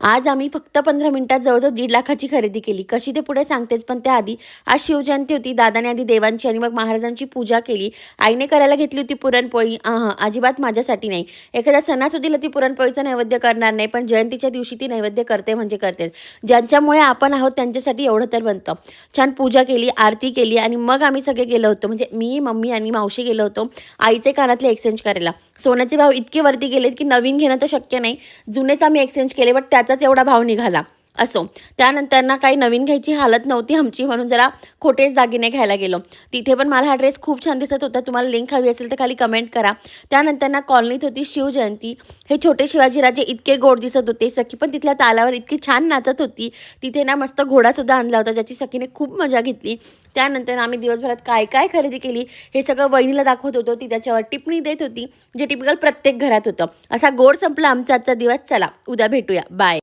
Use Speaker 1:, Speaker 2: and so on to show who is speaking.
Speaker 1: आज आम्ही फक्त 15 मिनिटात जवळ-जवळ 1.5 लाखाची खरेदी केली. कशी ते पुढे सांगतेच, पण त्याआधी आज शिवजयंती होती. दादाने आधी देवांची आणि मग महाराजांची पूजा केली. आईने करायला घेतली होती पुरणपोळी. अजिबात माझ्यासाठी नाही. एखाद्या सणासुदीला ती पुरणपोळीचं नैवेद्य करणार नाही, पण जयंतीच्या दिवशी ती नैवेद्य करते म्हणजे करतेच. ज्यांच्यामुळे आपण आहोत त्यांच्यासाठी एवढं तर बनतं. छान पूजा केली, आरती केली आणि मग आम्ही सगळे गेलो होतो. म्हणजे मी, मम्मी आणि मावशी गेलो होतो आईचे कानातले एक्सचेंज करायला. सोन्याचे भाव इतके वरती गेलेत, की नवीन घेणं तर शक्य नाही. जुनेच आम्ही एक्सचेंज केले, बट त्याचाच एवढा भाव निघाला. असो. त्यानंतर ना काही नवीन घ्यायची हालत नव्हती आमची, म्हणून जरा खोटेच दागिने घ्यायला गेलो. तिथे पण मला हा ड्रेस खूप छान दिसत होता. तुम्हाला लिंक हवी असेल तर खाली कमेंट करा. त्यानंतर ना कॉलनीत होती शिवजयंती. हे छोटे शिवाजीराजे इतके गोड दिसत होते. सखी पण तिथल्या तालावर इतकी छान नाचत होती. तिथे ना मस्त घोडासुद्धा आणला होता, ज्याची सखीने खूप मजा घेतली. त्यानंतर आम्ही दिवसभरात काय-काय खरेदी केली, हे सगळं वहिनीला दाखवत होतो. ती त्याच्यावर टिप्पणी देत होती, जे टिपिकल प्रत्येक घरात होतं. असा गोड संपला आमचा आजचा दिवस. चला, उद्या भेटूया. बाय.